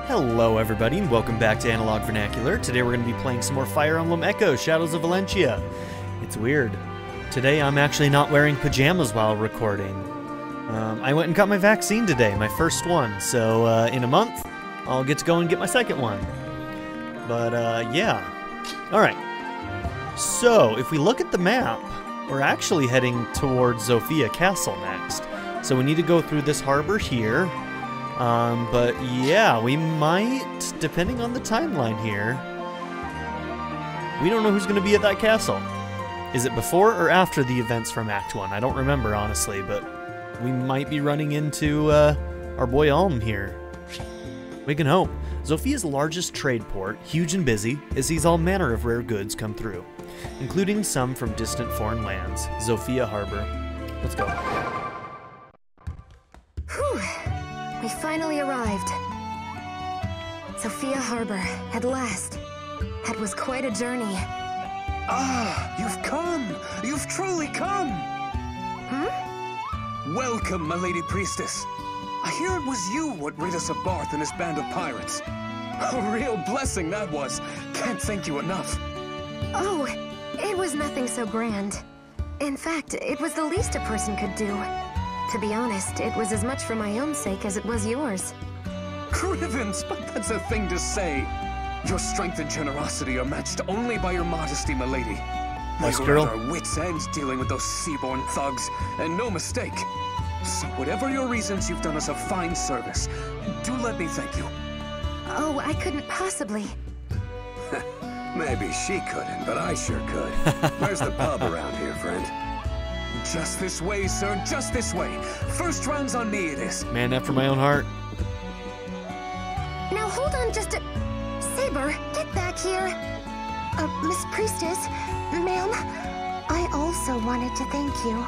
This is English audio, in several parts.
Hello everybody and welcome back to Analog Vernacular. Today we're going to be playing some more Fire Emblem Echoes, Shadows of Valentia. It's weird. Today I'm actually not wearing pajamas while recording. I went and got my vaccine today, my first one, so in a month I'll get to go and get my second one. But yeah. Alright. So if we look at the map, we're actually heading towards Zofia Castle next. So we need to go through this harbor here. But yeah, we might, depending on the timeline here, we don't know who's going to be at that castle. Is it before or after the events from Act 1? I don't remember, honestly, but we might be running into our boy Alm here. We can hope. Zofia's largest trade port, huge and busy, it sees all manner of rare goods come through, including some from distant foreign lands. Zofia Harbor. Let's go. Whew. We finally arrived. Zofia Harbor, at last. That was quite a journey. Ah, you've come! You've truly come! Welcome, my lady priestess. I hear it was you what rid us of Barth and his band of pirates. A real blessing that was. Can't thank you enough. Oh, it was nothing so grand. In fact, it was the least a person could do. To be honest, it was as much for my own sake as it was yours. Crivens, but that's a thing to say. Your strength and generosity are matched only by your modesty, my lady. Nice We were girl. at our wits' ends dealing with those seaborn thugs, and no mistake. So whatever your reasons, you've done us a fine service. Do let me thank you. Oh, I couldn't possibly. Maybe she couldn't, but I sure could. Where's the pub around here, friend? Just this way, sir, just this way. First round's on me, it is. Man after my own heart. Now hold on just a... Saber, get back here. Miss Priestess, ma'am, I also wanted to thank you.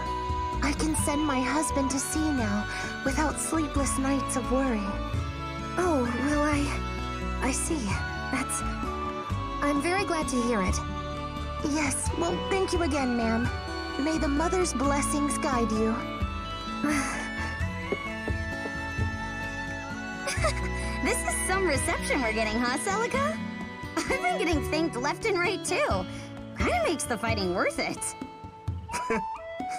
I can send my husband to sea now, without sleepless nights of worry. Oh, well, I see. That's... I'm very glad to hear it. Yes, well, thank you again, ma'am. May the Mother's blessings guide you. This is some reception we're getting, huh, Celica? I've been getting thanked left and right, too. Kinda makes the fighting worth it.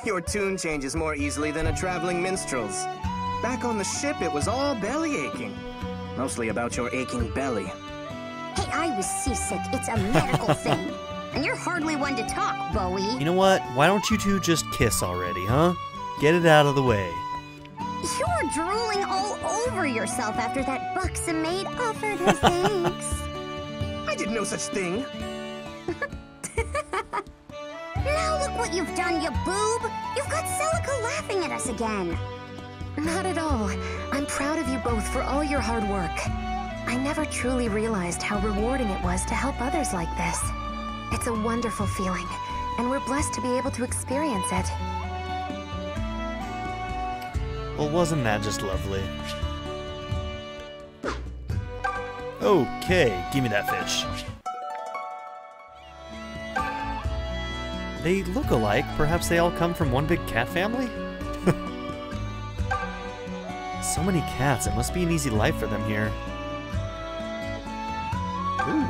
Your tune changes more easily than a traveling minstrel's. Back on the ship, it was all belly aching. Mostly about your aching belly. Hey, I was seasick. It's a medical thing. And you're hardly one to talk, Bowie. You know what? Why don't you two just kiss already, huh? Get it out of the way. You were drooling all over yourself after that buxom maid offered her thanks. I did no such thing. Now look what you've done, you boob. You've got Celica laughing at us again. Not at all. I'm proud of you both for all your hard work. I never truly realized how rewarding it was to help others like this. It's a wonderful feeling, and we're blessed to be able to experience it. Well, wasn't that just lovely? Okay, give me that fish. They look alike. Perhaps they all come from one big cat family? So many cats, it must be an easy life for them here. Ooh.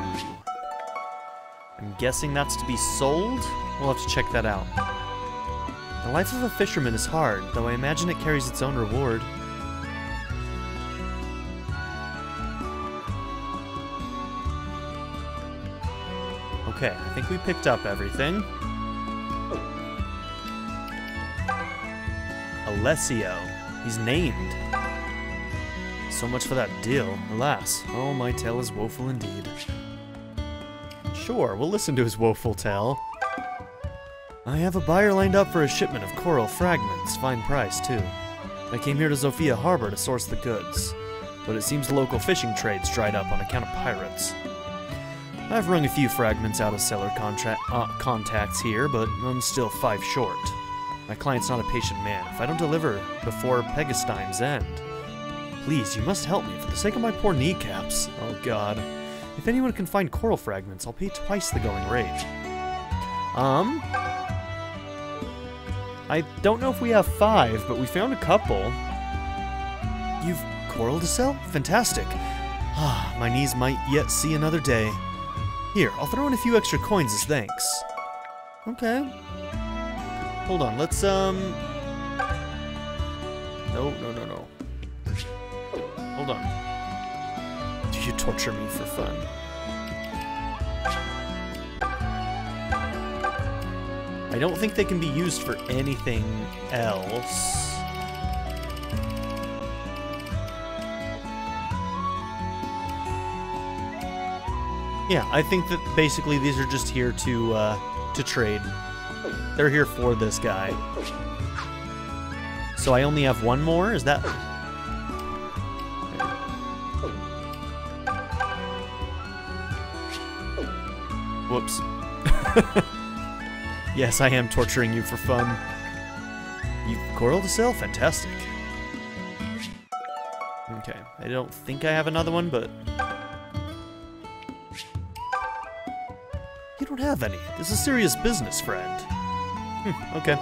I'm guessing that's to be sold? We'll have to check that out. The life of a fisherman is hard, though I imagine it carries its own reward. Okay, I think we picked up everything. Alessio. He's named. So much for that deal. Alas, oh, my tale is woeful indeed. Sure, we'll listen to his woeful tale. I have a buyer lined up for a shipment of coral fragments, fine price too. I came here to Zofia Harbor to source the goods, but it seems the local fishing trade's dried up on account of pirates. I've wrung a few fragments out of seller contacts here, but I'm still 5 short. My client's not a patient man. If I don't deliver before Pegastine's end, please, you must help me for the sake of my poor kneecaps. Oh god. If anyone can find coral fragments, I'll pay twice the going rate. I don't know if we have 5, but we found a couple. You've coral to sell? Fantastic. My knees might yet see another day. Here, I'll throw in a few extra coins as thanks. Okay. Hold on, let's, No. Hold on. Do you torture me for fun? I don't think they can be used for anything else. Yeah, I think that basically these are just here to trade. They're here for this guy. So I only have one more? Is that... Whoops. Yes, I am torturing you for fun. You've coral to sell? Fantastic. Okay, I don't think I have another one, but... You don't have any. This is serious business, friend. Okay.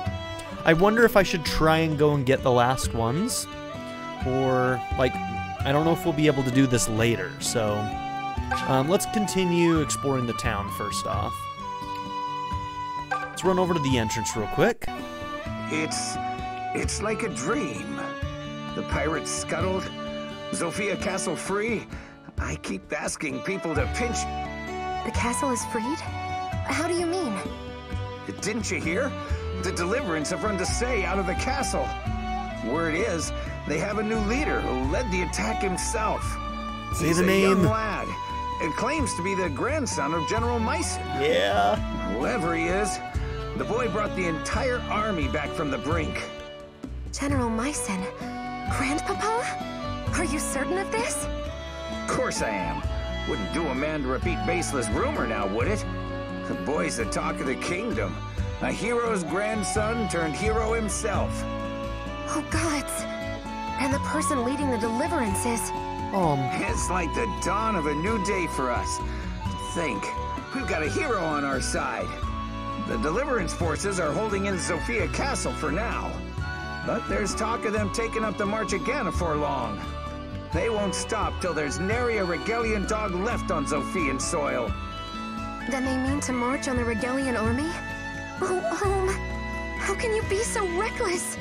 I wonder if I should try and go and get the last ones. Or, like, I don't know if we'll be able to do this later, so... let's continue exploring the town first off. Let's run over to the entrance real quick. It's like a dream. The pirates scuttled, Zofia Castle free. I keep asking people to pinch... The castle is freed? How do you mean? Didn't you hear? The Deliverance have run to Say out of the castle. Word is, they have a new leader who led the attack himself. Say He's the a name. young lad. It claims to be the grandson of General Myson. Yeah. Whoever he is, the boy brought the entire army back from the brink. General Myson? Grandpapa? Are you certain of this? Of course I am. Wouldn't do a man to repeat baseless rumor now, would it? The boy's the talk of the kingdom. A hero's grandson turned hero himself. Oh, gods. And the person leading the Deliverance is... It's like the dawn of a new day for us. Think, we've got a hero on our side. The Deliverance forces are holding in Zofia Castle for now. But there's talk of them taking up the march again before long. They won't stop till there's nary a Regalian dog left on Zophian soil. Then they mean to march on the Regalian army? Oh, how can you be so reckless?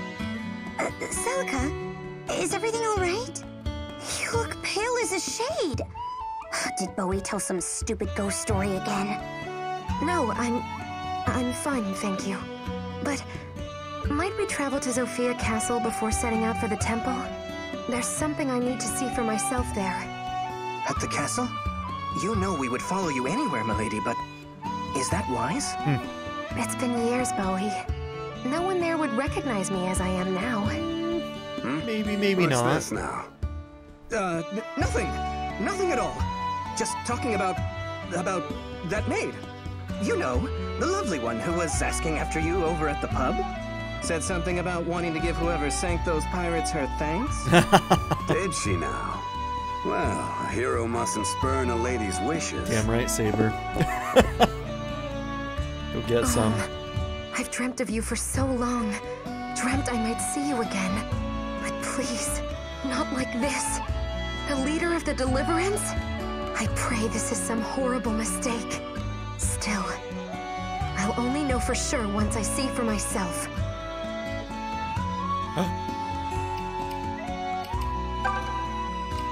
Celica, is everything all right? You look pale as a shade. Did Bowie tell some stupid ghost story again? No, I'm fine, thank you. But might we travel to Zofia Castle before setting out for the temple? There's something I need to see for myself there. At the castle? You know we would follow you anywhere, milady, but is that wise? It's been years, Bowie. No one there would recognize me as I am now. Maybe What's not. this now? Nothing. Nothing at all. Just talking about that maid. You know, the lovely one who was asking after you over at the pub. Said something about wanting to give whoever sank those pirates her thanks. Did she now? Well, a hero mustn't spurn a lady's wishes. Damn right, Saber. Go get some. I've dreamt of you for so long. Dreamt I might see you again. But please, not like this. The leader of the Deliverance? I pray this is some horrible mistake. Still, I'll only know for sure once I see for myself.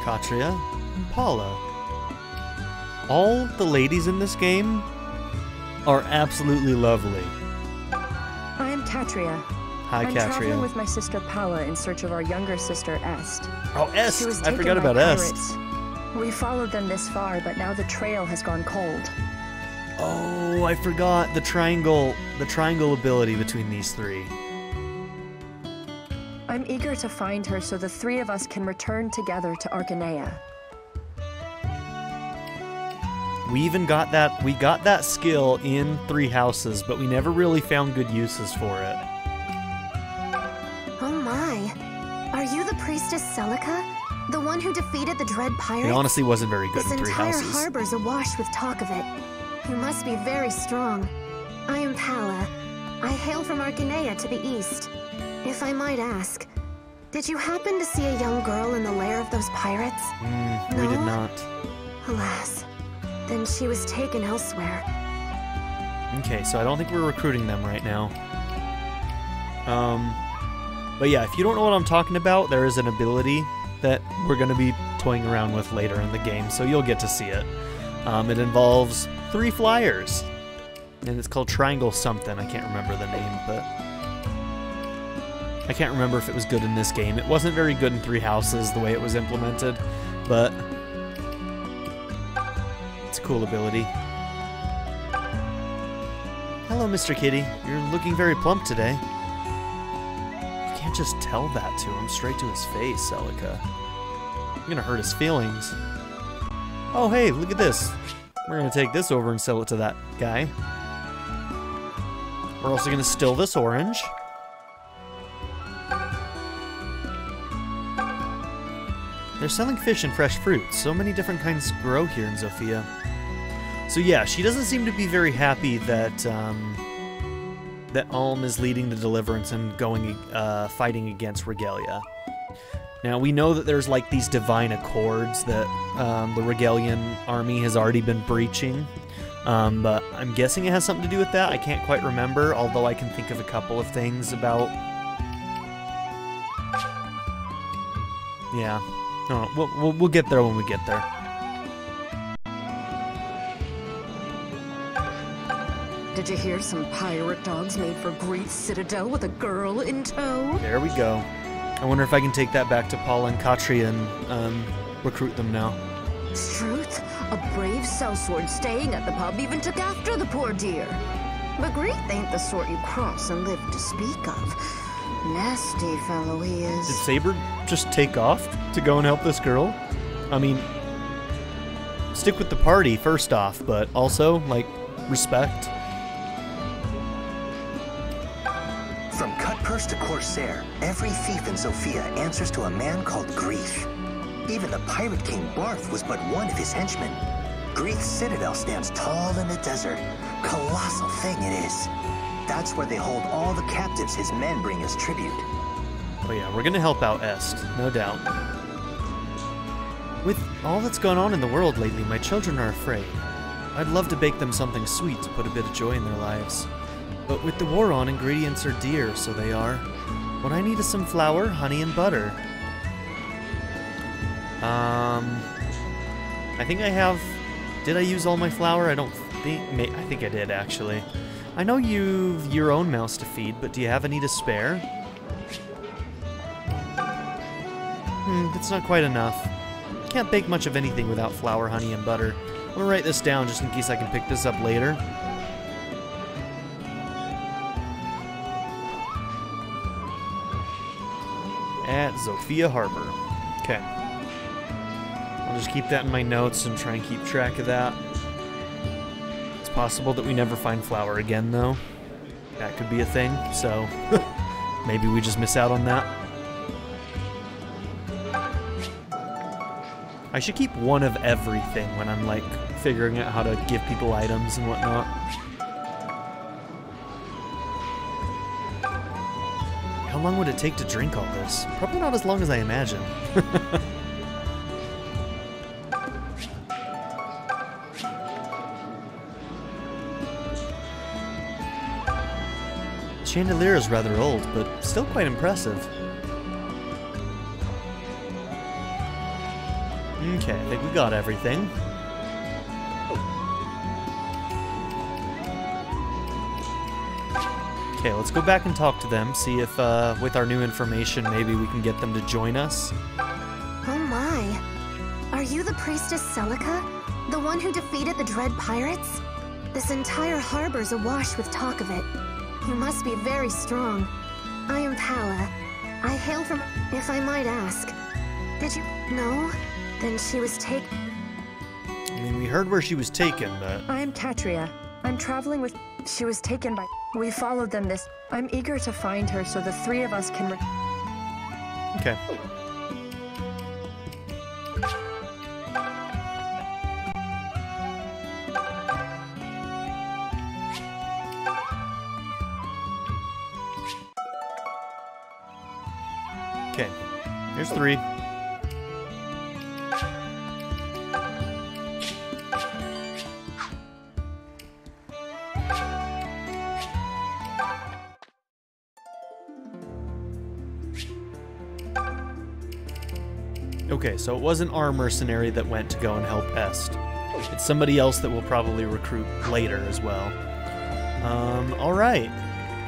Katria and Paula. All the ladies in this game are absolutely lovely. I am Katria. Hi, I'm traveling Katria. with my sister Paula in search of our younger sister Est. Oh, Est! She was I taken forgot by about Est. pirates. We followed them this far, but now the trail has gone cold. Oh, I forgot the triangle ability between these three. I'm eager to find her so the three of us can return together to Arcanea. We got that skill in Three Houses, but we never really found good uses for it. Oh my. Are you the priestess Celica? The one who defeated the dread pirates? It honestly wasn't very good This in Three entire Houses. harbor's awash with talk of it. You must be very strong. I am Pala. I hail from Arcanea to the east. If I might ask, did you happen to see a young girl in the lair of those pirates? We did No? not. Alas. Then she was taken elsewhere. Okay, so I don't think we're recruiting them right now. But yeah, if you don't know what I'm talking about, there is an ability that we're going to be toying around with later in the game, so you'll get to see it. It involves 3 flyers, and it's called Triangle something. I can't remember the name, but I can't remember if it was good in this game. It wasn't very good in Three Houses, the way it was implemented, but it's a cool ability. Hello, Mr. Kitty. You're looking very plump today. You can't just tell that to him straight to his face, Celica. You're gonna hurt his feelings. Oh, hey, look at this. We're gonna take this over and sell it to that guy. We're also gonna still this orange. They're selling fish and fresh fruits. So many different kinds grow here in Zofia. So yeah, she doesn't seem to be very happy that that Ulm is leading the Deliverance and going fighting against Regalia. Now we know that there's like these divine accords that the Regalian army has already been breaching, but I'm guessing it has something to do with that. I can't quite remember, although I can think of a couple of things about. Yeah, no, we'll get there when we get there. Did you hear some pirate dogs made for Greece Citadel with a girl in tow? There we go. I wonder if I can take that back to Paula and Katri and recruit them now. Truth, a brave sellsword staying at the pub even took after the poor dear. But Greek ain't the sort you cross and live to speak of. Nasty fellow he is. Did Saber just take off to go and help this girl? I mean, stick with the party first off, but also, like, respect. From cutpurse to corsair, every thief in Zofia answers to a man called Greece. Even the pirate king Barth was but one of his henchmen. Greece's citadel stands tall in the desert. Colossal thing it is. That's where they hold all the captives his men bring as tribute. Oh yeah, we're gonna help out Est, no doubt. With all that's gone on in the world lately, my children are afraid. I'd love to bake them something sweet to put a bit of joy in their lives. But with the war on, ingredients are dear, so they are. What I need is some flour, honey, and butter. I think I have... Did I use all my flour? I don't think... I think I did, actually. I know you've your own mouse to feed, but do you have any to spare? That's not quite enough. Can't bake much of anything without flour, honey, and butter. I'm gonna write this down just in case I can pick this up later. At Zofia Harbor. Okay. I'll just keep that in my notes and try and keep track of that. It's possible that we never find flour again, though. That could be a thing, so maybe we just miss out on that. I should keep one of everything when I'm, like, figuring out how to give people items and whatnot. How long would it take to drink all this? Probably not as long as I imagine. The chandelier is rather old, but still quite impressive. Okay, I think we got everything. Okay, let's go back and talk to them, see if with our new information maybe we can get them to join us. Oh my. Are you the priestess Celica? The one who defeated the dread pirates? This entire harbor's awash with talk of it. You must be very strong. I am Paula. I hail from... If I might ask. Did you... No? Then she was taken... I mean, we heard where she was taken, but... I'm Katria. I'm traveling with... She was taken by... We followed them this... I'm eager to find her so the 3 of us can... Okay. Okay. Here's 3. Okay, so it wasn't our mercenary that went to go and help Est. It's somebody else that we'll probably recruit later as well. Alright.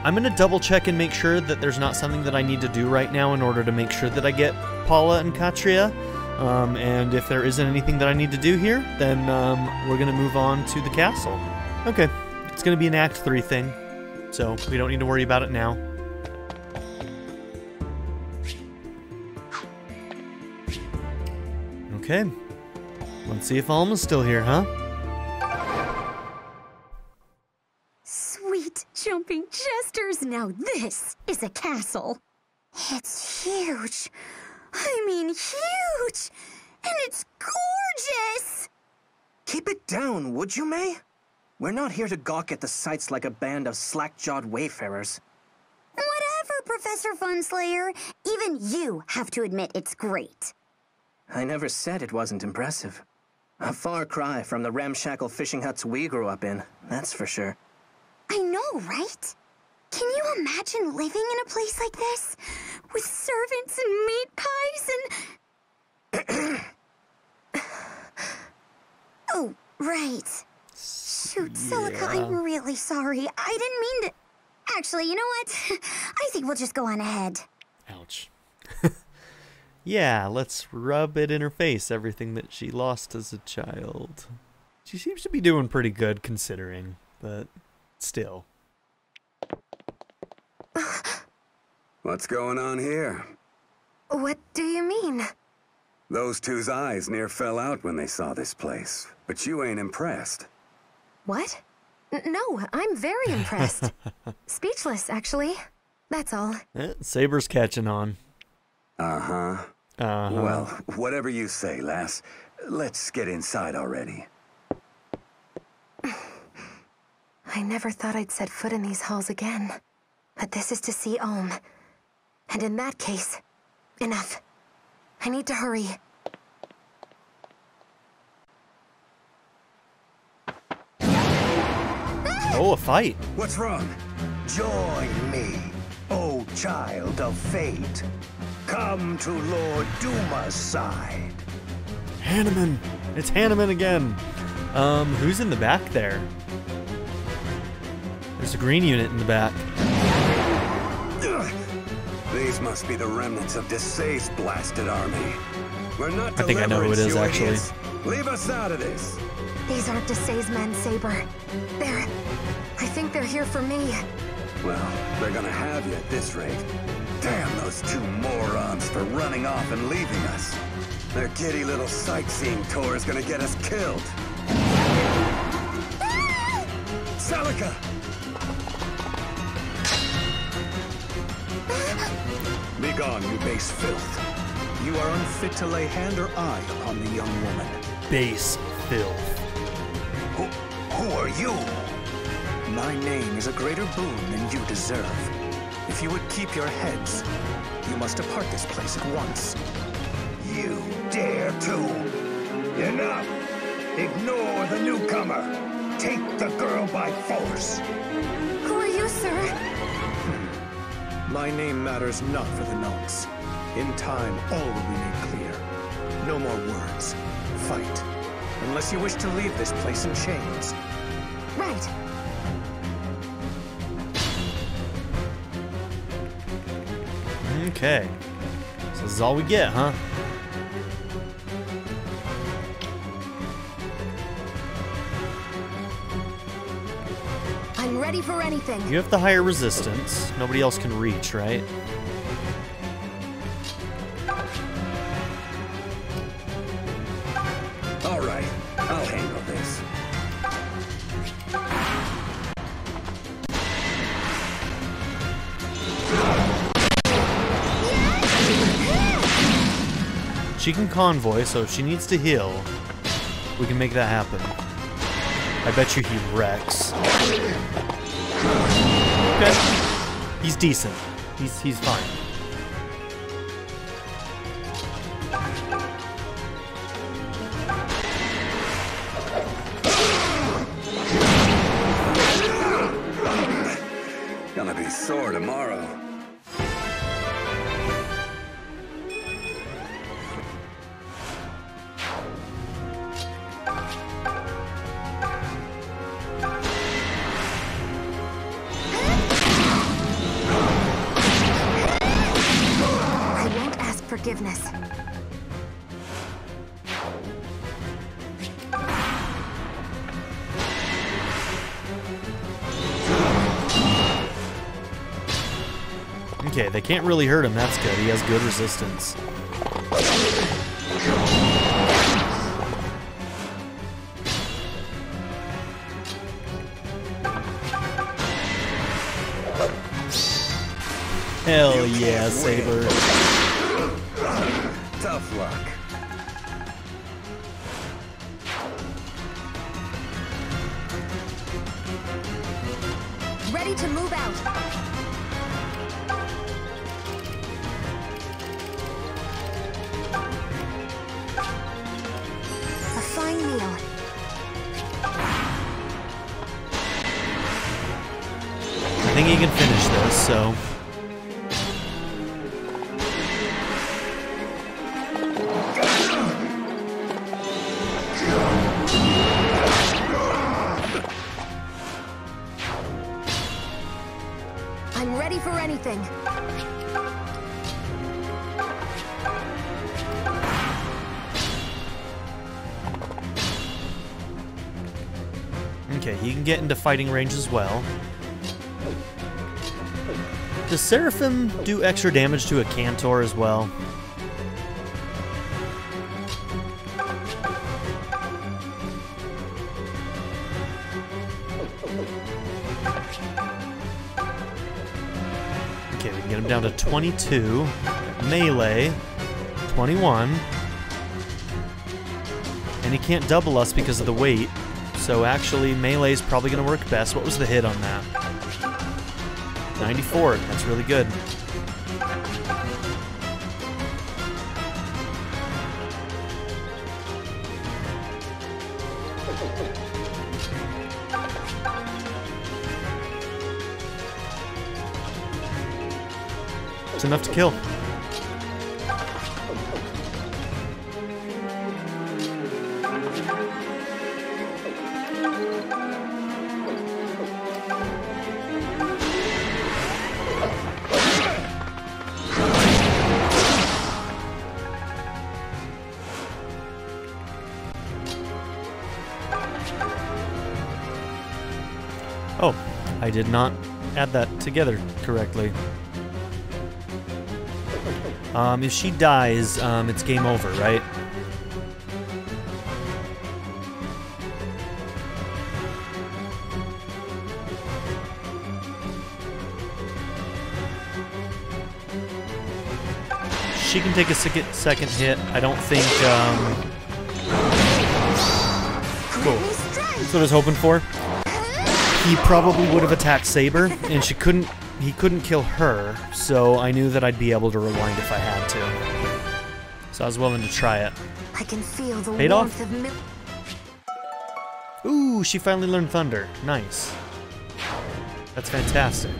I'm going to double check and make sure that there's not something that I need to do right now in order to make sure that I get Paula and Katria. And if there isn't anything that I need to do here, then we're going to move on to the castle. Okay, it's going to be an Act 3 thing, so we don't need to worry about it now. Okay, let's see if Alma's still here, huh? Sweet jumping jesters, now this is a castle. It's huge. I mean huge! And it's gorgeous! Keep it down, would you, May? We're not here to gawk at the sights like a band of slack-jawed wayfarers. Whatever, Professor Funslayer. Even you have to admit it's great. I never said it wasn't impressive. A far cry from the ramshackle fishing huts we grew up in, that's for sure. I know, right? Can you imagine living in a place like this? With servants and meat pies and... Oh, right. Shoot, Celica, I'm really sorry. I didn't mean to... Actually, you know what? I think we'll just go on ahead. Ouch. Yeah, let's rub it in her face, everything that she lost as a child. She seems to be doing pretty good considering, but still. What's going on here? What do you mean? Those two's eyes near fell out when they saw this place, but you ain't impressed. What? No, I'm very impressed. Speechless, actually. That's all. Saber's catching on. Uh-huh. Uh-huh. Well, whatever you say, lass. Let's get inside already. I never thought I'd set foot in these halls again. But this is to see Ulm. And in that case, enough. I need to hurry. Oh, a fight. What's wrong? Join me, O child of fate. Come to Lord Duma's side. Hanneman! It's Hanneman again! Who's in the back there? There's a green unit in the back. These must be the remnants of Desay's blasted army. We're not I think I know who it is, actually. Leave us out of this. These aren't Desay's men, Saber. I think they're here for me. Well, they're gonna have you at this rate. Damn those two morons for running off and leaving us. Their giddy little sightseeing tour is gonna get us killed. Celica! Begone, you base filth. You are unfit to lay hand or eye upon the young woman. Base filth. Who are you? My name is a greater boon than you deserve. If you would keep your heads, you must depart this place at once. You dare to? Enough! Ignore the newcomer. Take the girl by force. Who are you, sir? My name matters not for the nonce. In time, all will be made clear. No more words. Fight. Unless you wish to leave this place in chains. Right. Okay. So this is all we get, huh? I'm ready for anything. You have the higher resistance. Nobody else can reach, right? All right, I'll handle this. She can convoy, so if she needs to heal, we can make that happen. I bet you he wrecks. Okay. He's decent. He's fine. Gonna be sore tomorrow. forgiveness. Okay, they can't really hurt him. That's good. He has good resistance. Hell yeah, Saber. Tough luck. Ready to move out. A fine meal. I think he can finish this, so... I'm ready for anything. Okay, he can get into fighting range as well. Does Seraphim do extra damage to a Cantor as well? Okay, we can get him down to 22. Melee, 21. And he can't double us because of the weight. So actually, melee is probably going to work best. What was the hit on that? 94. That's really good. It's enough to kill. Oh, I did not add that together correctly. If she dies, it's game over, right? She can take a second hit. I don't think, Cool. That's what I was hoping for. He probably would have attacked Saber, and he couldn't kill her, so I knew that I'd be able to rewind if I had to. So I was willing to try it. I can feel the Paid warmth off? of Ooh, she finally learned Thunder. Nice. That's fantastic.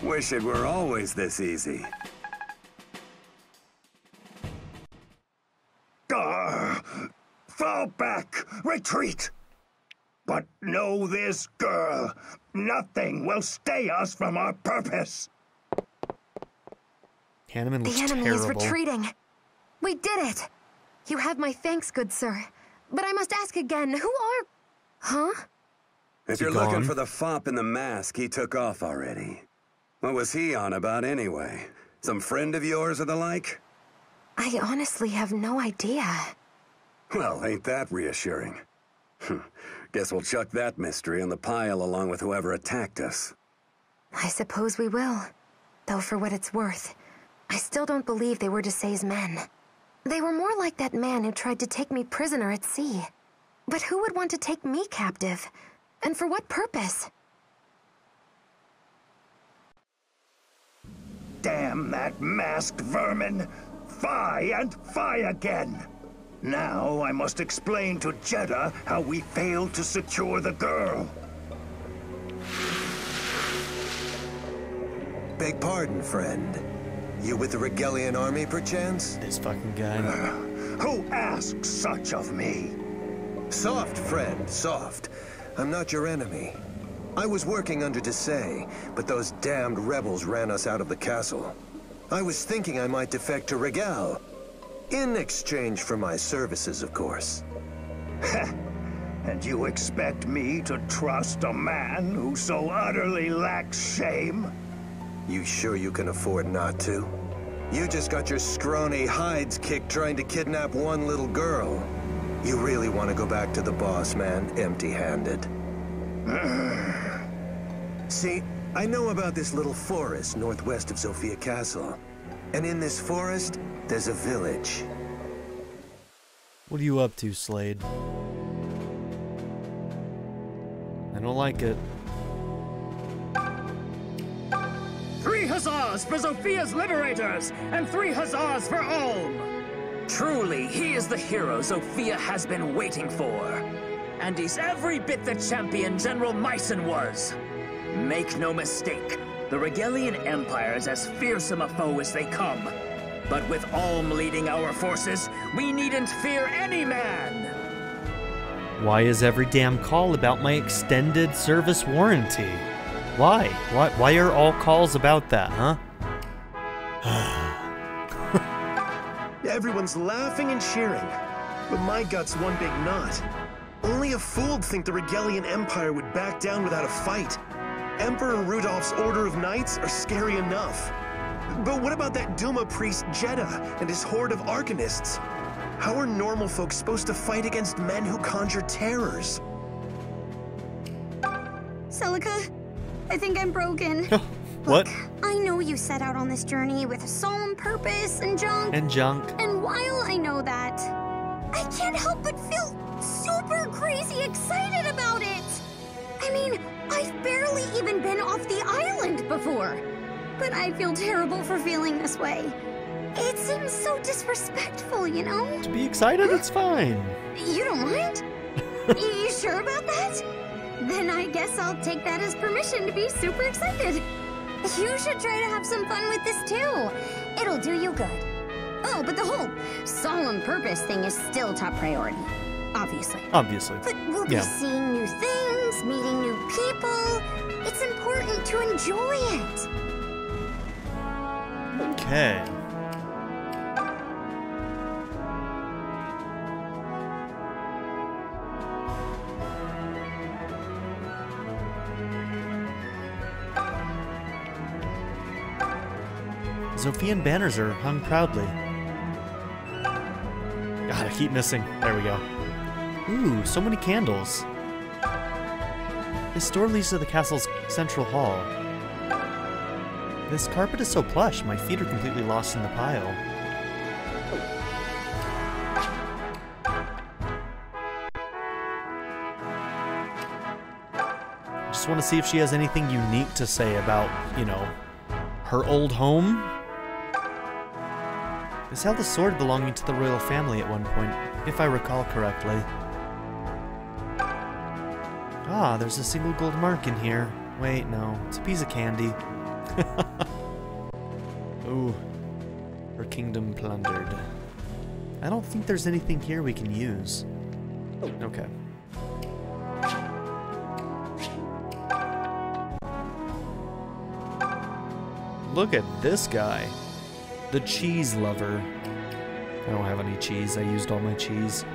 Wish it were always this easy. Fall back! Retreat! But know this, girl. Nothing will stay us from our purpose. Hanneman looks The enemy terrible. is retreating. We did it. You have my thanks, good sir. But I must ask again, who are... Huh? If you're gone? looking for the fop in the mask, he took off already. What was he on about anyway? Some friend of yours or the like? I honestly have no idea. Well, ain't that reassuring? Guess we'll chuck that mystery in the pile along with whoever attacked us. I suppose we will. Though for what it's worth, I still don't believe they were Desai's men. They were more like that man who tried to take me prisoner at sea. But who would want to take me captive? And for what purpose? Damn that masked vermin! Fie and fie again! Now I must explain to Jeddah how we failed to secure the girl. Beg pardon, friend. You with the Regelian army, perchance? This fucking guy. Who asks such of me? Soft, friend, soft. I'm not your enemy. I was working under Desai, but those damned rebels ran us out of the castle. I was thinking I might defect to Regal. In exchange for my services, of course. And you expect me to trust a man who so utterly lacks shame? You sure you can afford not to? You just got your scrawny hides kicked trying to kidnap one little girl. You really want to go back to the boss man empty-handed? See, I know about this little forest northwest of Sophia Castle. And in this forest, there's a village. What are you up to, Slade? I don't like it. 3 huzzahs for Sophia's liberators, and 3 huzzahs for Ulm! Truly, he is the hero Sophia has been waiting for. And he's every bit the champion General Meissen was. Make no mistake, the Regalian Empire is as fearsome a foe as they come. But with Ulm leading our forces, we needn't fear any man! Why is every damn call about my extended service warranty? Why? Why are all calls about that, huh? Everyone's laughing and cheering, but my gut's one big knot. Only a fool'd think the Regalian Empire would back down without a fight. Emperor Rudolph's Order of Knights are scary enough. But what about that Duma priest Jeddah and his horde of Arcanists? How are normal folks supposed to fight against men who conjure terrors? Celica, I think I'm broken. What? Look, I know you set out on this journey with a solemn purpose and junk. And while I know that, I can't help but feel super crazy excited about it. I mean, I've barely even been off the island before. But I feel terrible for feeling this way. It seems so disrespectful, you know? To be excited, it's fine. You don't mind? You sure about that? Then I guess I'll take that as permission to be super excited. You should try to have some fun with this too. It'll do you good. Oh, but the whole solemn purpose thing is still top priority. Obviously. But we'll be seeing new things, meeting new people. It's important to enjoy it. Okay. Sophian banners are hung proudly. God, I keep missing. There we go. Ooh, so many candles. This door leads to the castle's central hall. This carpet is so plush, my feet are completely lost in the pile. I just want to see if she has anything unique to say about, you know, her old home. This held a sword belonging to the royal family at one point, if I recall correctly. Ah, there's a single gold mark in here. Wait, no, it's a piece of candy. Ooh, her kingdom plundered. I don't think there's anything here we can use. Okay. Look at this guy. The cheese lover. I don't have any cheese. I used all my cheese.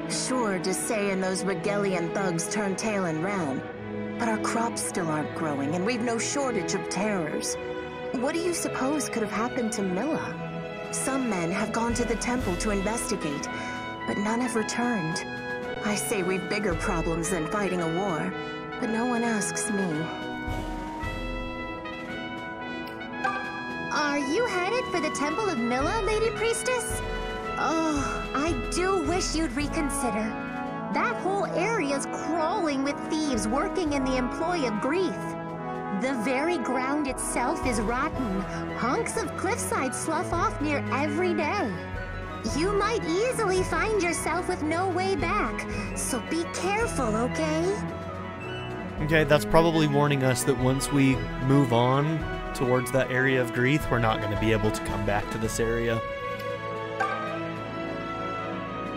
Sure to say and those Regalian thugs turn tail and ran. But our crops still aren't growing, and we've no shortage of terrors. What do you suppose could have happened to Milla? Some men have gone to the temple to investigate, but none have returned. I say we've bigger problems than fighting a war, but no one asks me. Are you headed for the Temple of Milla, Lady Priestess? Oh, I do wish you'd reconsider. That whole area's crawling with thieves working in the employ of Grief. The very ground itself is rotten. Hunks of cliffside slough off near every day. You might easily find yourself with no way back, so be careful, okay? Okay, that's probably warning us that once we move on towards that area of Grief, we're not going to be able to come back to this area.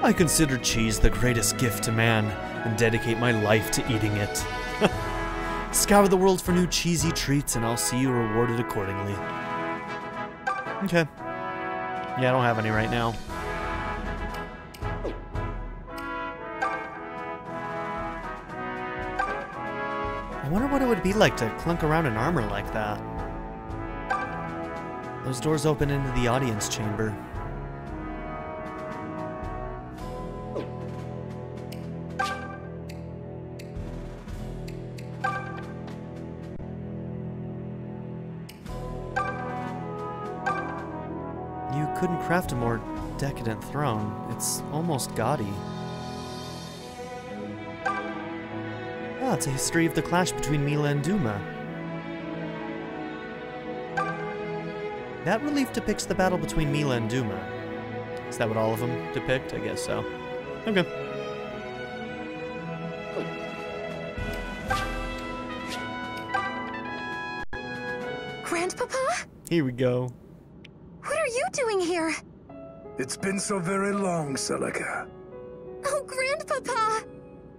I consider cheese the greatest gift to man, and dedicate my life to eating it. Scour the world for new cheesy treats, and I'll see you rewarded accordingly. Okay. Yeah, I don't have any right now. I wonder what it would be like to clunk around in armor like that. Those doors open into the audience chamber. You couldn't craft a more decadent throne. It's almost gaudy. Ah, it's a history of the clash between Mila and Duma. That relief depicts the battle between Mila and Duma. Is that what all of them depict? I guess so. Okay. Grandpapa? Here we go. What are you doing here? It's been so very long, Celica. Oh, Grandpapa!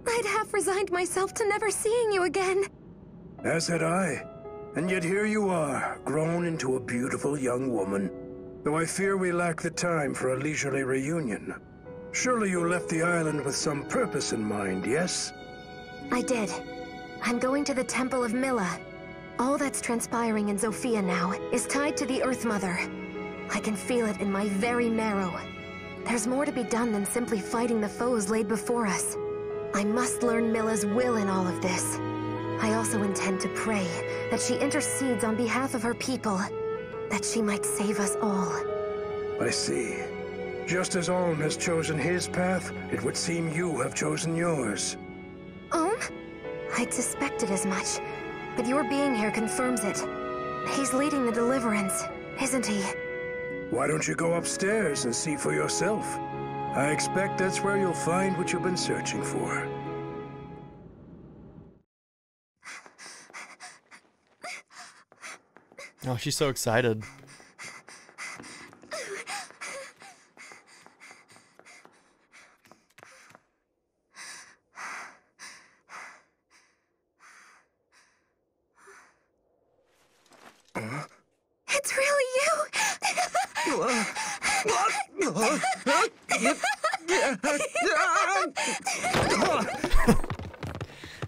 I'd half resigned myself to never seeing you again. As had I. And yet here you are, grown into a beautiful young woman. Though I fear we lack the time for a leisurely reunion. Surely you left the island with some purpose in mind, yes? I did. I'm going to the Temple of Mila. All that's transpiring in Zofia now is tied to the Earth Mother. I can feel it in my very marrow. There's more to be done than simply fighting the foes laid before us. I must learn Mila's will in all of this. I also intend to pray that she intercedes on behalf of her people, that she might save us all. I see. Just as Olm has chosen his path, it would seem you have chosen yours. Olm? I'd suspected as much, but your being here confirms it. He's leading the deliverance, isn't he? Why don't you go upstairs and see for yourself? I expect that's where you'll find what you've been searching for. Oh, she's so excited. It's really you!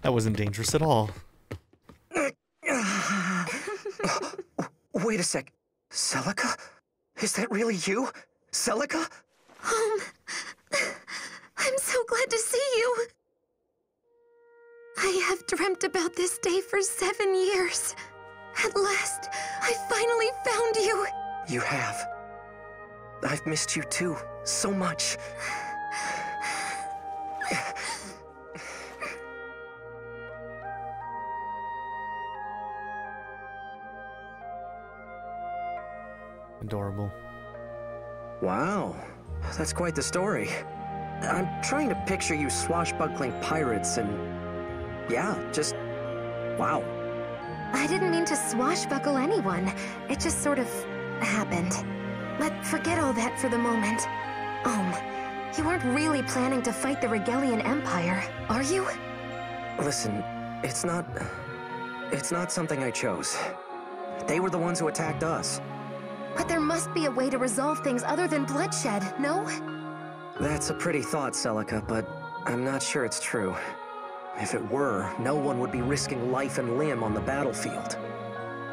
That wasn't dangerous at all. Wait a sec. Celica? Is that really you? Celica? I'm so glad to see you. I have dreamt about this day for 7 years. At last, I finally found you. You have. I've missed you too, so much. Adorable. Wow, that's quite the story. I'm trying to picture you swashbuckling pirates and... yeah, just... wow. I didn't mean to swashbuckle anyone. It just sort of happened. But forget all that for the moment. You aren't really planning to fight the Regalian Empire, are you? Listen, it's not something I chose. They were the ones who attacked us. But there must be a way to resolve things other than bloodshed, no? That's a pretty thought, Celica, but I'm not sure it's true. If it were, no one would be risking life and limb on the battlefield.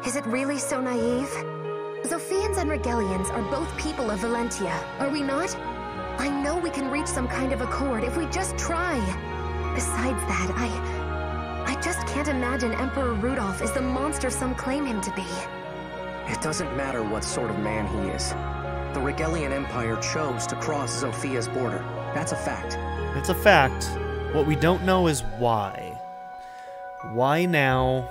Is it really so naive? Zophians and Regalians are both people of Valentia, are we not? I know we can reach some kind of accord if we just try. Besides that, I just can't imagine Emperor Rudolph is the monster some claim him to be. It doesn't matter what sort of man he is. The Regalian Empire chose to cross Zofia's border. That's a fact. It's a fact. What we don't know is why. Why now?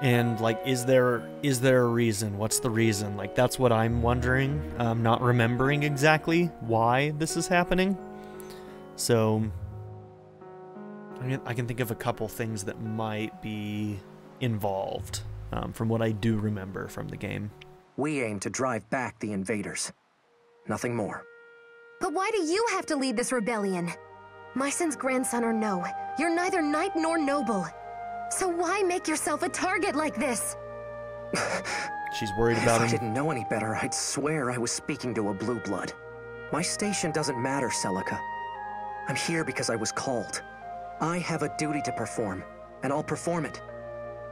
And, like, is there a reason? What's the reason? Like, that's what I'm wondering. I'm not remembering exactly why this is happening. So, I can think of a couple things that might be involved. From what I do remember from the game. We aim to drive back the invaders. Nothing more. But why do you have to lead this rebellion? My son's grandson or no, you're neither knight nor noble. So why make yourself a target like this? She's worried about him. If I didn't know any better, I'd swear I was speaking to a blue blood. My station doesn't matter, Celica. I'm here because I was called. I have a duty to perform, and I'll perform it.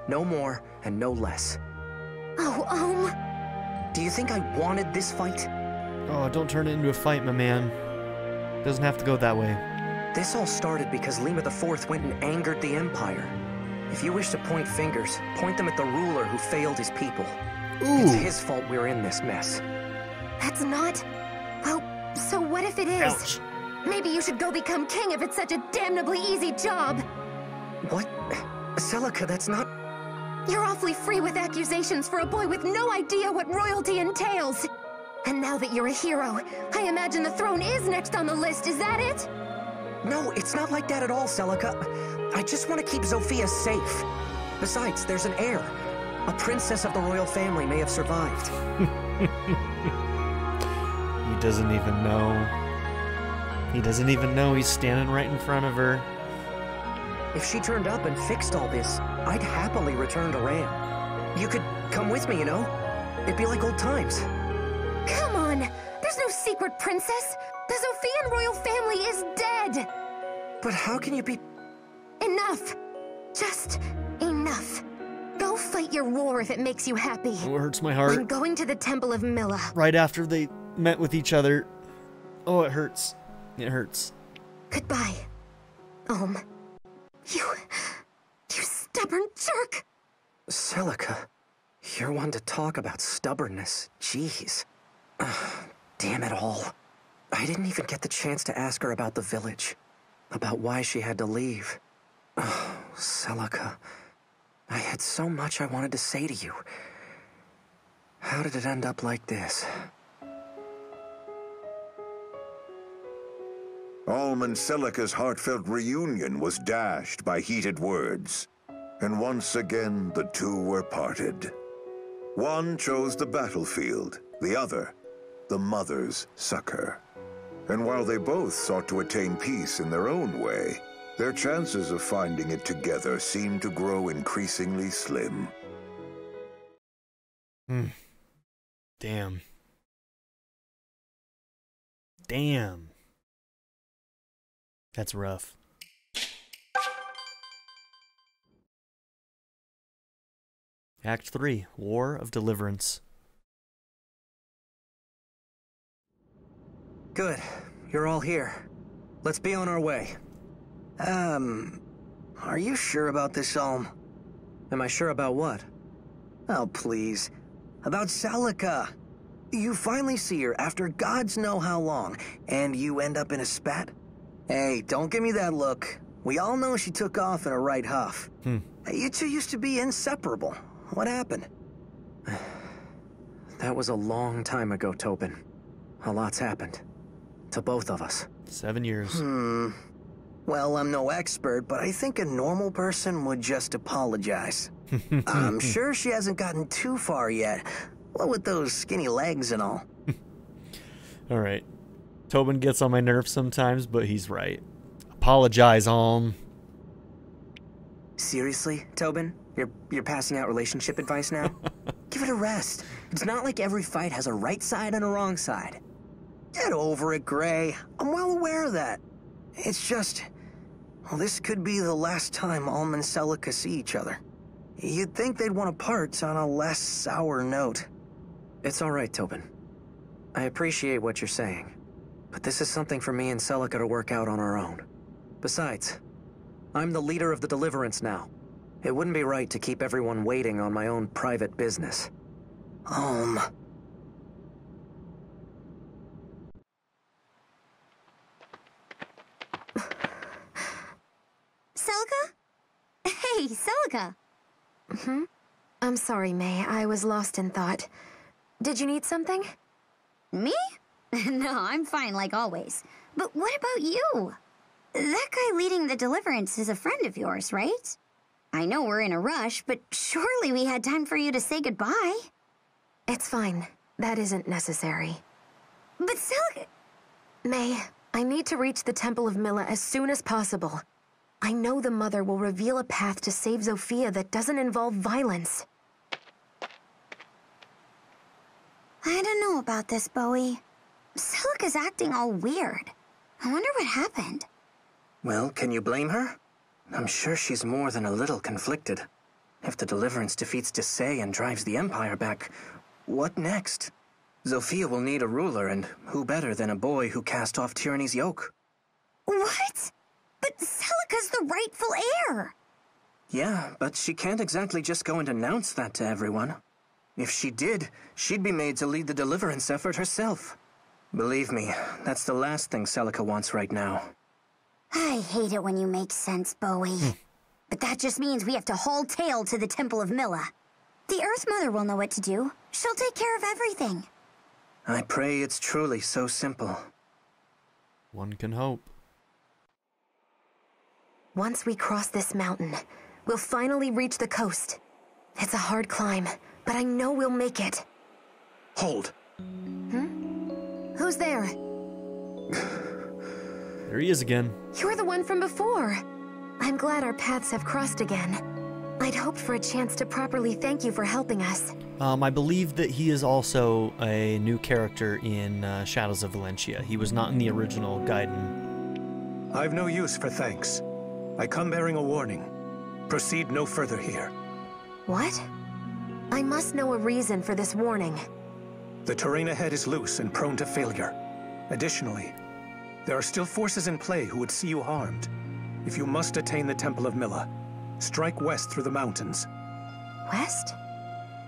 No more and no less. Oh, Do you think I wanted this fight? Oh, don't turn it into a fight, my man. Doesn't have to go that way. This all started because Lima IV went and angered the Empire. If you wish to point fingers, point them at the ruler who failed his people. Ooh. It's his fault we're in this mess. that's not... Well, so what if it is? Ouch. Maybe you should go become king if it's such a damnably easy job. What? Celica, that's not... You're awfully free with accusations for a boy with no idea what royalty entails. And now that you're a hero, I imagine the throne is next on the list, is that it? No, it's not like that at all, Celica. I just want to keep Zofia safe. Besides, there's an heir. A princess of the royal family may have survived. He doesn't even know. He doesn't even know he's standing right in front of her. If she turned up and fixed all this, I'd happily return to Ram. You could come with me, you know? It'd be like old times. Come on! There's no secret princess! The Zophian royal family is dead! But how can you be... Enough! Just enough. Go fight your war if it makes you happy. Oh, it hurts my heart. I'm going to the Temple of Milla. Right after they met with each other. Oh, it hurts. It hurts. Goodbye, You stubborn jerk! Celica, you're one to talk about stubbornness. Jeez. Damn it all. I didn't even get the chance to ask her about the village. About why she had to leave. Oh, Celica. I had so much I wanted to say to you. How did it end up like this? Alm and Celica's heartfelt reunion was dashed by heated words. And once again, the two were parted. One chose the battlefield, the other, the mother's succor. And while they both sought to attain peace in their own way, their chances of finding it together seemed to grow increasingly slim. Damn. Damn. That's rough. Act 3, War of Deliverance. Good. You're all here. Let's be on our way. Are you sure about this, Alm? Am I sure about what? Oh, please. About Celica. You finally see her after gods know how long, and you end up in a spat? Hey, don't give me that look. We all know she took off in a right huff. You two used to be inseparable. What happened? That was a long time ago, Tobin. A lot's happened. To both of us. 7 years. Well, I'm no expert, but I think a normal person would just apologize. I'm sure she hasn't gotten too far yet. What with those skinny legs and all. All right. Tobin gets on my nerves sometimes, but he's right. Apologize, Alm. Seriously, Tobin? You're passing out relationship advice now? Give it a rest. It's not like every fight has a right side and a wrong side. Get over it, Gray. I'm well aware of that. It's just... Well, this could be the last time Alm and Celica see each other. You'd think they'd want to part on a less sour note. It's all right, Tobin. I appreciate what you're saying. But this is something for me and Celica to work out on our own. Besides, I'm the leader of the Deliverance now. It wouldn't be right to keep everyone waiting on my own private business. Celica? Hey, Celica! I'm sorry, May. I was lost in thought. Did you need something? Me? No, I'm fine like always. But what about you? That guy leading the Deliverance is a friend of yours, right? I know we're in a rush, but surely we had time for you to say goodbye. It's fine. That isn't necessary. But Celica... May, I need to reach the Temple of Milla as soon as possible. I know the Mother will reveal a path to save Zofia that doesn't involve violence. I don't know about this, Bowie. Celica's acting all weird. I wonder what happened. Well, can you blame her? I'm sure she's more than a little conflicted. If the Deliverance defeats Desai and drives the Empire back, what next? Zofia will need a ruler, and who better than a boy who cast off tyranny's yoke? What? But Celica's the rightful heir! Yeah, but she can't exactly just go and announce that to everyone. If she did, she'd be made to lead the Deliverance effort herself. Believe me, that's the last thing Celica wants right now. I hate it when you make sense, Bowie. But that just means we have to haul tail to the Temple of Milla. The Earth Mother will know what to do. She'll take care of everything. I pray it's truly so simple. One can hope. Once we cross this mountain, we'll finally reach the coast. It's a hard climb, but I know we'll make it. Hold. Who's there? There he is again. You're the one from before. I'm glad our paths have crossed again. I'd hoped for a chance to properly thank you for helping us. I believe that he is also a new character in Shadows of Valentia. He was not in the original Gaiden. I've no use for thanks. I come bearing a warning. Proceed no further here. What? I must know a reason for this warning. The terrain ahead is loose and prone to failure. Additionally, there are still forces in play who would see you harmed. If you must attain the Temple of Milla, strike west through the mountains. West?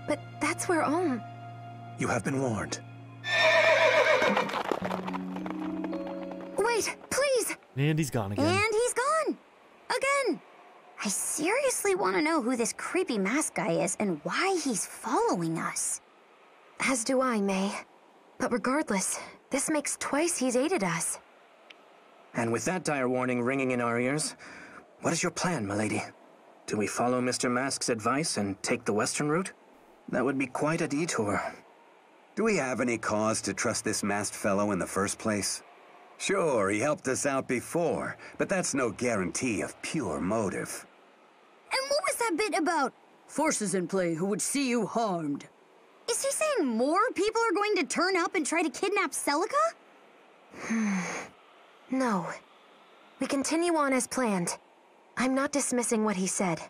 But that's where Olm... You have been warned. Wait, please! And he's gone again. And he's gone! Again! I seriously want to know who this creepy mask guy is and why he's following us. As do I, May. But regardless, this makes twice he's aided us. And with that dire warning ringing in our ears, what is your plan, milady? Do we follow Mr. Mask's advice and take the western route? That would be quite a detour. Do we have any cause to trust this masked fellow in the first place? Sure, he helped us out before, but that's no guarantee of pure motive. And what was that bit about forces in play who would see you harmed? Is he saying more people are going to turn up and try to kidnap Celica? No. We continue on as planned. I'm not dismissing what he said,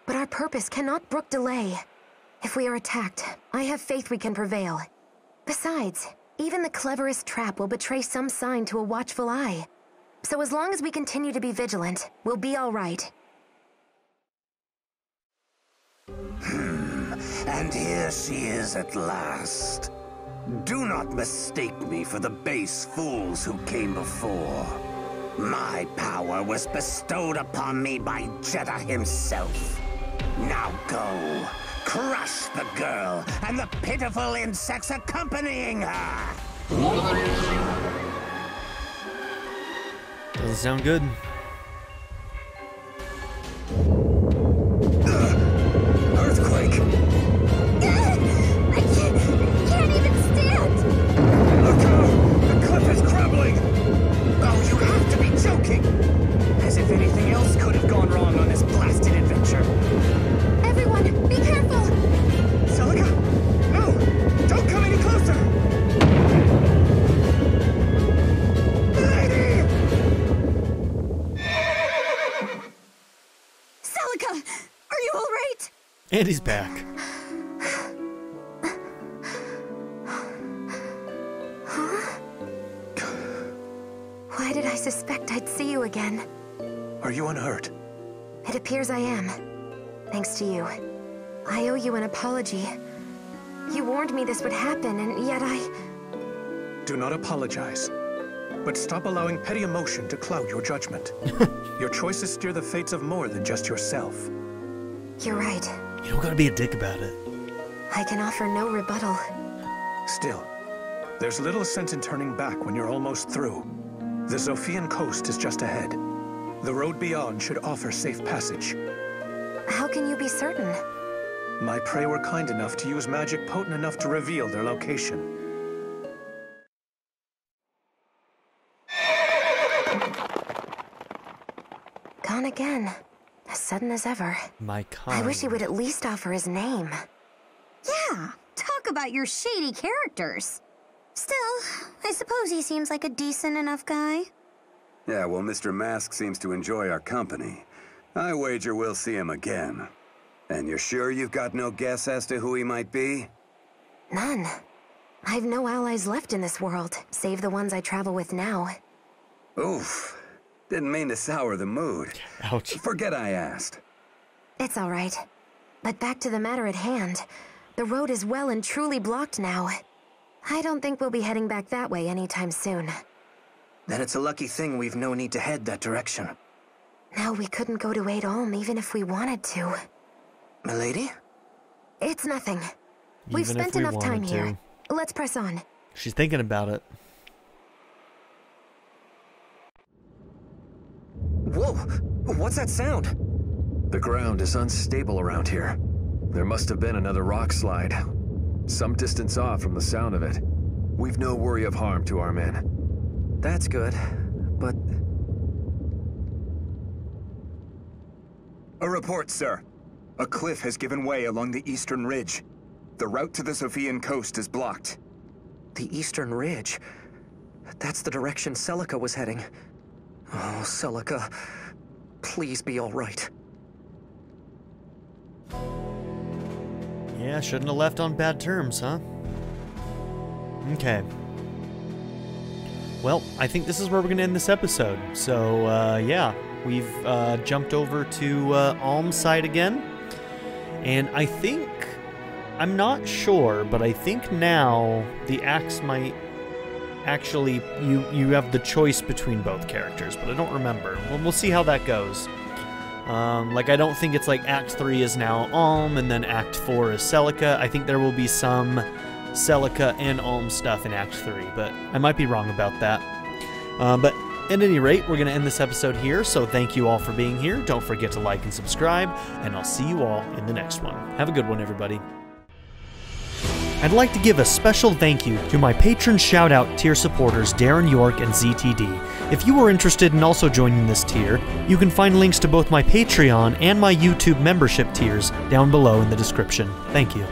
but our purpose cannot brook delay. If we are attacked, I have faith we can prevail. Besides, even the cleverest trap will betray some sign to a watchful eye. So as long as we continue to be vigilant, we'll be all right. And here she is at last. Do not mistake me for the base fools who came before. My power was bestowed upon me by Jeddah himself. Now go, crush the girl and the pitiful insects accompanying her! Doesn't sound good. Earthquake! I can't even stand! Look out! The cliff is crumbling! Oh, you have to be joking! As if anything else could have gone wrong on this blasted adventure. Everyone, be careful! Celica! No! Don't come any closer! Lady! Celica! Are you alright? And he's back. Why did I suspect I'd see you again? Are you unhurt? It appears I am. Thanks to you. I owe you an apology. You warned me this would happen, and yet Do not apologize. But stop allowing petty emotion to cloud your judgment. Your choices steer the fates of more than just yourself. You're right. You don't gotta be a dick about it. I can offer no rebuttal. Still, there's little sense in turning back when you're almost through. The Zophian coast is just ahead. The road beyond should offer safe passage. How can you be certain? My prey were kind enough to use magic potent enough to reveal their location. Gone again. As sudden as ever. My kind. I wish he would at least offer his name. Yeah, talk about your shady characters. Still, I suppose he seems like a decent enough guy. Yeah, well, Mr. Mask seems to enjoy our company. I wager we'll see him again. And you're sure you've got no guess as to who he might be? None. I've no allies left in this world, save the ones I travel with now. Oof. Didn't mean to sour the mood. Ouch. Forget I asked. It's all right. But back to the matter at hand. The road is well and truly blocked now. I don't think we'll be heading back that way anytime soon. Then it's a lucky thing we've no need to head that direction. Now we couldn't go to Aid Olm even if we wanted to. Milady? It's nothing. We've spent enough time here. Let's press on. She's thinking about it. Whoa! What's that sound? The ground is unstable around here. There must have been another rock slide. Some distance off from the sound of it. We've no worry of harm to our men. That's good, but... A report, sir. A cliff has given way along the eastern ridge. The route to the Sophian coast is blocked. The eastern ridge? That's the direction Celica was heading. Oh, Celica, please be all right. Yeah, shouldn't have left on bad terms, huh? Okay. Well, I think this is where we're going to end this episode. So, yeah, we've jumped over to Alm's side again. And I think, I'm not sure, but I think now the axe might actually, you have the choice between both characters, but I don't remember. Well, we'll see how that goes. Like, I don't think it's like Act 3 is now Alm, and then Act 4 is Celica. I think there will be some Celica and Alm stuff in Act 3, but I might be wrong about that. But at any rate, we're going to end this episode here, so thank you all for being here. Don't forget to like and subscribe, and I'll see you all in the next one. Have a good one, everybody. I'd like to give a special thank you to my patron shout-out tier supporters Darren York and ZTD. If you are interested in also joining this tier, you can find links to both my Patreon and my YouTube membership tiers down below in the description. Thank you.